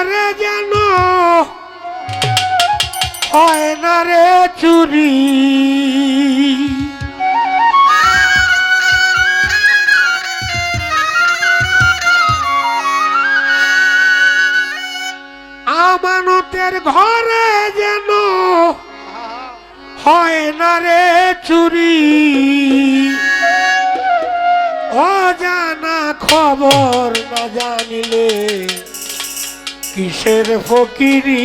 ঘরে যেন হয় না রে চুরি আমানতের ঘরে যেন হয় না রে চুরি অজানা খবর না জানিলে কিসের ফকিরি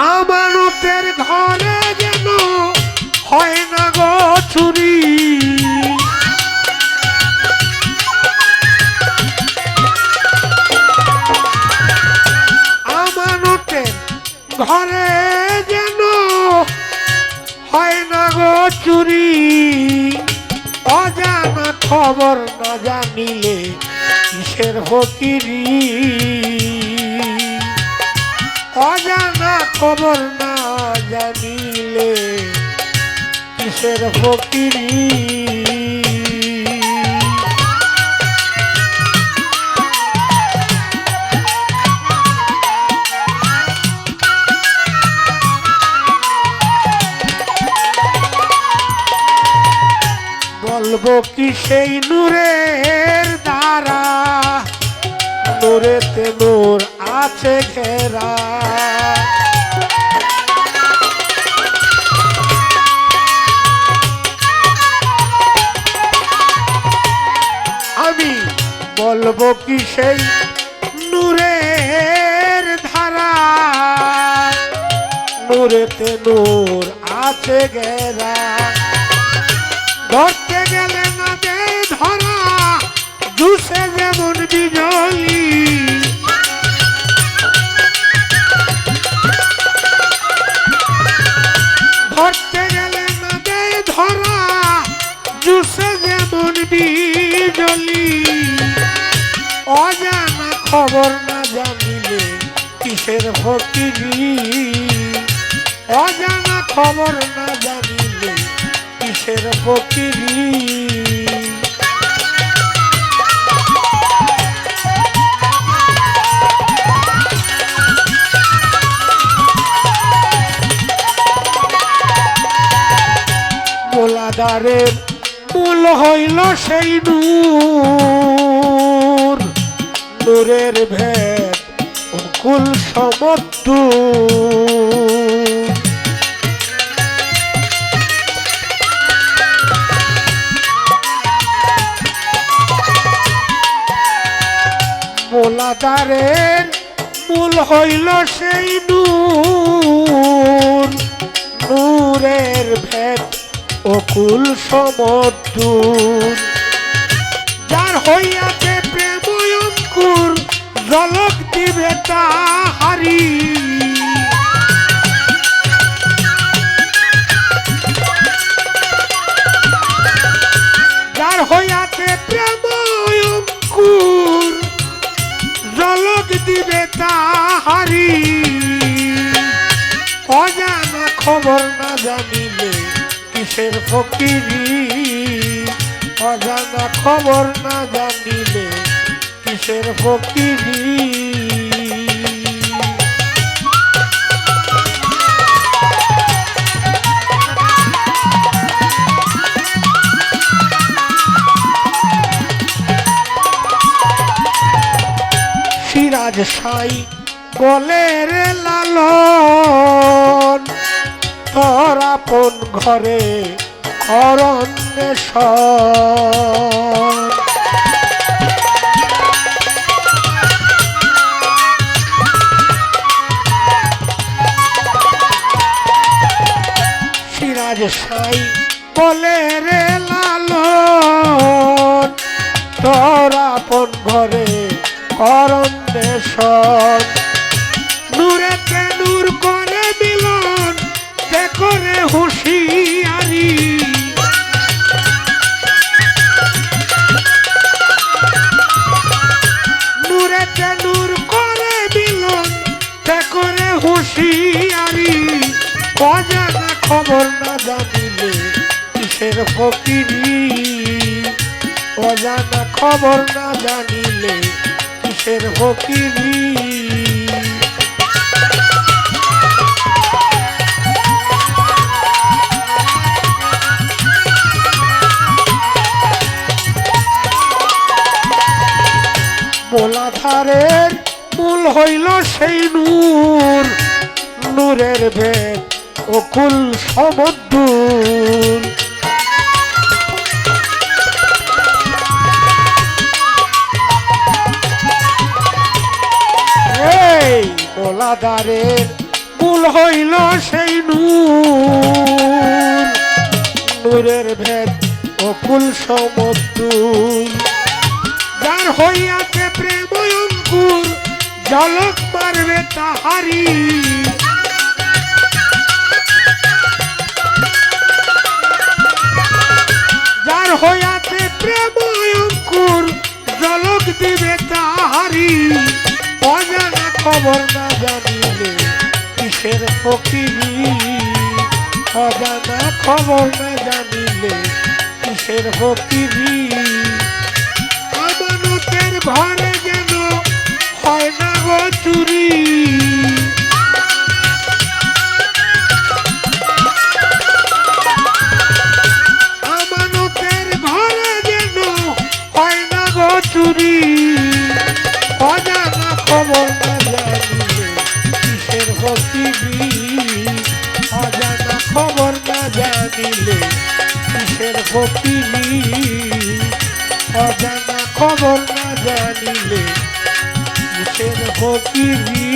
আমানতের ঘরে যেন হয় না গো চুরি আমানতের ঘরে যেন হয় না গো চুরি অজানা খবর না জানিলে কিসের ফকিরি অজানা খবর না জানিলে কিসের ফকিরি বলবো কি সেই নূরের দ্বারা নূরেতে নূর আছে ঘেরা আমি বলবো কি সেই নূরের ধারা নূরেতে নূর আছে ঘেরা ধরতে গেলে না দে ধরা জুসে যেমন বিজলি ধরতে গেলে না দে ধরা জুসে যেমন বিজলি অজানা খবর না জানিলে কিসের ফকিরি অজানা খবর না জানিলে কিসের ফকিরি মোলাদারের মূল হইল সেই নূর নূরের ভেদ অকুল সমুদ্র মোলাদারের মূল হইল সেই নূর নূরের ভেদ অকুল সমুদ্র যার হইয়াছে প্রেম অঙ্কুর ঝলক দিবে তাহারি যার হইয়াছে প্রেম অঙ্কুর ঝলক দিবে তাহারি অজানা খবর না জানিলে কিসের ফকিরি অজানা খবর না জানিলে কিসের ফকিরি সিরাজ সাই বলে রে লালন তোর আপন ঘরে অরণ্যেশ্বর সিরাজ সাই বলে রে লালন তোর আপন ঘরে অরণ্যেশ্বর নূরেতে নূর করে মিলন করে হুঁশিয়ারি নূরেতে নূর করে মিলন করে হুঁশিয়ারি অজানা খবর না জানিলে কিসের ফকিরি, অজানা খবর না জানিলে কিসের ফকিরি। মোলাধারের মূল হইল সেই নূর, নূরের ভেদ অকুল সমুদ্র। এই মোলাধারের মূল হইল সেই নূর, নূরের ভেদ অকুল সমুদ্র। যার হইয়াছে প্রেম অঙ্কুর ঝলক মারবে তাহারি, যার হইয়াছে প্রেম অঙ্কুর ঝলক দিবে তাহারি। অজানা খবর না জানিলে কিসের ফকিরি, অজানা খবর না জানিলে কিসের ফকিরি। আমানতের ঘরে যেন হয় না গো চুরি, আমানতের ঘরে যেন হয় না গো চুরি। অজানা খবর না জানিলে কিসের ফকিরি, অজানা খবর না জানিলে কিসের ফকিরি, অজানা খবর না জানিলে কিসের ফকিরি।